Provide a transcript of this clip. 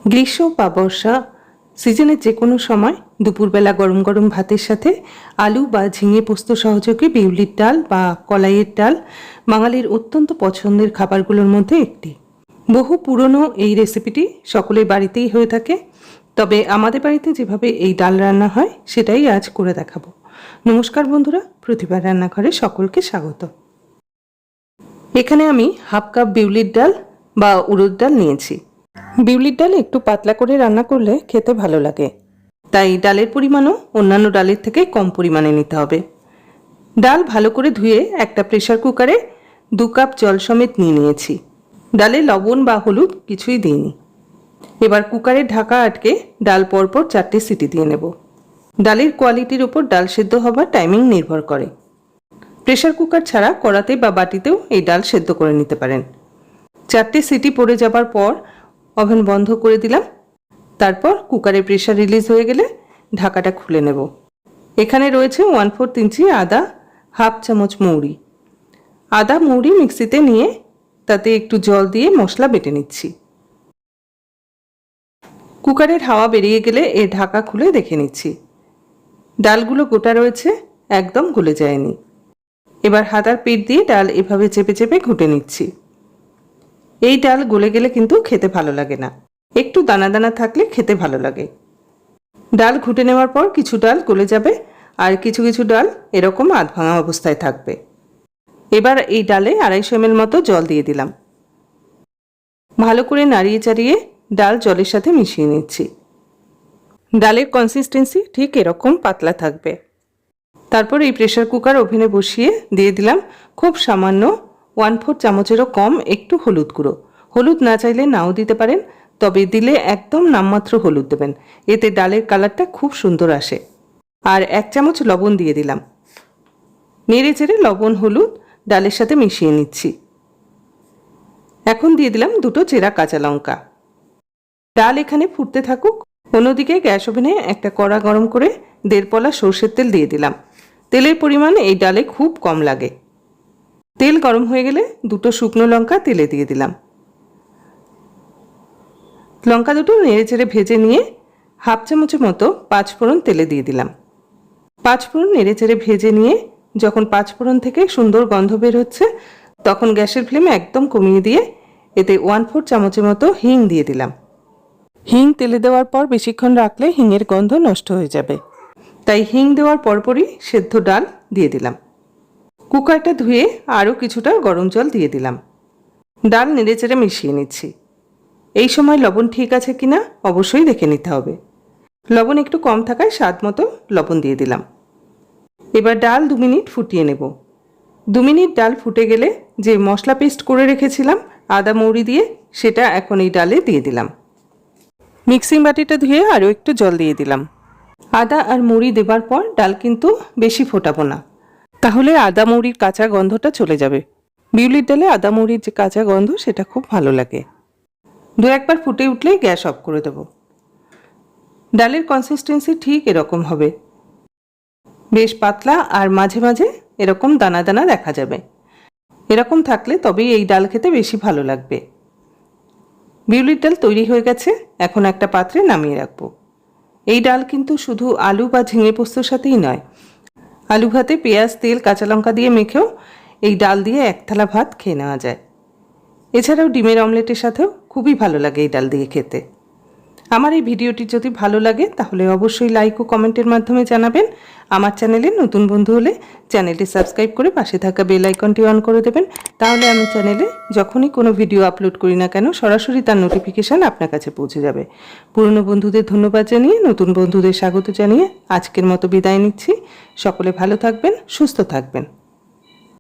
গ্রীষ্ম বা বর্ষা সিজনের যে কোনো সময় দুপুরবেলা গরম গরম ভাতের সাথে আলু বা ঝিঙে পোস্ত সহযোগে বিউলির ডাল বা কলাইয়ের ডাল বাঙালির অত্যন্ত পছন্দের খাবারগুলোর মধ্যে একটি। বহু পুরনো এই রেসিপিটি সকলের বাড়িতেই হয়ে থাকে, তবে আমাদের বাড়িতে যেভাবে এই ডাল রান্না হয় সেটাই আজ করে দেখাবো। নমস্কার বন্ধুরা, প্রতিবার রান্নাঘরে সকলকে স্বাগত। এখানে আমি হাফ কাপ বিউলির ডাল বা উড়দ ডাল নিয়েছি। বিউলির ডাল একটু পাতলা করে রান্না করলে খেতে ভালো লাগে, তাই ডালের পরিমাণও অন্যান্য ডালের থেকে কম পরিমাণে নিতে হবে। ডাল ভালো করে ধুয়ে একটা প্রেসার কুকারে 2 কাপ জল সমেত নিয়ে নিয়েছি। ডালে লবণ বা হলুদ কিছুই দিইনি। এবার কুকারের ঢাকা আটকে ডাল পরপর 4টে সিটি দিয়ে নেব। ডালের কোয়ালিটির উপর ডাল সেদ্ধ হবার টাইমিং নির্ভর করে। প্রেসার কুকার ছাড়া কড়াতে বা বাটিতেও এই ডাল সেদ্ধ করে নিতে পারেন। 4টে সিটি পড়ে যাবার পর ওভেন বন্ধ করে দিলাম। তারপর কুকারের প্রেসার রিলিজ হয়ে গেলে ঢাকাটা খুলে নেব। এখানে রয়েছে 1/4 ইঞ্চি আদা, হাফ চামচ মৌরি। আদা মৌরি মিক্সিতে নিয়ে তাতে একটু জল দিয়ে মশলা বেটে নিচ্ছি। কুকারের হাওয়া বেরিয়ে গেলে এর ঢাকা খুলে দেখে নিচ্ছি ডালগুলো গোটা রয়েছে, একদম গলে যায়নি। এবার হাতার পিঠ দিয়ে ডাল এভাবে চেপে চেপে ঘুটে নিচ্ছি। এই ডাল গলে গেলে কিন্তু খেতে ভালো লাগে না, একটু দানা দানা থাকলে খেতে ভালো লাগে। ডাল ঘুটে নেওয়ার পর কিছু ডাল গলে যাবে আর কিছু কিছু ডাল এরকম আধ ভাঙা অবস্থায় থাকবে। এবার এই ডালে 250 ml মতো জল দিয়ে দিলাম। ভালো করে নাড়িয়ে চাড়িয়ে ডাল জলের সাথে মিশিয়ে নিচ্ছি। ডালের কনসিস্টেন্সি ঠিক এরকম পাতলা থাকবে। তারপর এই প্রেসার কুকার ওভেনে বসিয়ে দিয়ে দিলাম খুব সামান্য 1/4 চামচেরও কম একটু হলুদ গুঁড়ো। হলুদ না চাইলে নাও দিতে পারেন, তবে দিলে একদম নামমাত্র হলুদ দেবেন, এতে ডালের কালারটা খুব সুন্দর আসে। আর 1 চামচ লবণ দিয়ে দিলাম। নেড়ে চেড়ে লবণ হলুদ ডালের সাথে মিশিয়ে নিচ্ছি। এখন দিয়ে দিলাম 2টো চেরা কাঁচা লঙ্কা। ডাল এখানে ফুটতে থাকুক। অন্যদিকে গ্যাস ওভেনে একটা কড়া গরম করে 1.5 পলা সরষের তেল দিয়ে দিলাম। তেলের পরিমাণ এই ডালে খুব কম লাগে। তেল গরম হয়ে গেলে 2টো শুকনো লঙ্কা তেলে দিয়ে দিলাম। লঙ্কা দুটো নেড়ে চেড়ে ভেজে নিয়ে হাফ চামচের মতো 5 ফোড়ন তেলে দিয়ে দিলাম। 5 ফোড়ন নেড়ে চেড়ে ভেজে নিয়ে যখন 5 ফোড়ন থেকে সুন্দর গন্ধ বের হচ্ছে, তখন গ্যাসের ফ্লেম একদম কমিয়ে দিয়ে এতে 1/4 চামচের মতো হিং দিয়ে দিলাম। হিং তেলে দেওয়ার পর বেশিক্ষণ রাখলে হিঙের গন্ধ নষ্ট হয়ে যাবে, তাই হিং দেওয়ার পরপরই সেদ্ধ ডাল দিয়ে দিলাম। কুকারটা ধুয়ে আরও কিছুটা গরম জল দিয়ে দিলাম। ডাল নেড়েচেড়ে মিশিয়ে নিচ্ছি। এই সময় লবণ ঠিক আছে কিনা অবশ্যই দেখে নিতে হবে। লবণ একটু কম থাকায় স্বাদ মতো লবণ দিয়ে দিলাম। এবার ডাল 2 মিনিট ফুটিয়ে নেব। 2 মিনিট ডাল ফুটে গেলে যে মশলা পেস্ট করে রেখেছিলাম আদা মৌরি দিয়ে, সেটা এখন এই ডালে দিয়ে দিলাম। মিক্সিং বাটিটা ধুয়ে আরও একটু জল দিয়ে দিলাম। আদা আর মৌরি দেবার পর ডাল কিন্তু বেশি ফোটাবো না, তাহলে আদা মৌরির কাঁচা গন্ধটা চলে যাবে। বিউলির ডালে আদা মৌরির যে কাঁচা গন্ধ সেটা খুব ভালো লাগে। 2-1 বার ফুটে উঠলেই গ্যাস অফ করে দেব। ডালের কনসিস্টেন্সি ঠিক এরকম হবে, বেশ পাতলা আর মাঝে মাঝে এরকম দানা দানা দেখা যাবে। এরকম থাকলে তবেই এই ডাল খেতে বেশি ভালো লাগবে। বিউলির ডাল তৈরি হয়ে গেছে, এখন একটা পাত্রে নামিয়ে রাখবো। এই ডাল কিন্তু শুধু আলু বা ঝিঙে পোস্তর সাথেই নয়, আলু ভাতে পেঁয়াজ তেল কাঁচা লঙ্কা দিয়ে মেখেও এই ডাল দিয়ে 1 থালা ভাত খেয়ে নেওয়া যায়। এছাড়াও ডিমের অমলেটের সাথেও খুবই ভালো লাগে এই ডাল দিয়ে খেতে। আমার এই ভিডিওটি যদি ভালো লাগে তাহলে অবশ্যই লাইক ও কমেন্টের মাধ্যমে জানাবেন। আমার চ্যানেলে নতুন বন্ধু হলে চ্যানেলটি সাবস্ক্রাইব করে পাশে থাকা বেল আইকনটি অন করে দেবেন, তাহলে আমি চ্যানেলে যখনই কোনো ভিডিও আপলোড করি না কেন সরাসরি তার নোটিফিকেশান আপনার কাছে পৌঁছে যাবে। পুরনো বন্ধুদের ধন্যবাদ জানিয়ে নতুন বন্ধুদের স্বাগত জানিয়ে আজকের মতো বিদায় নিচ্ছি। সকলে ভালো থাকবেন, সুস্থ থাকবেন।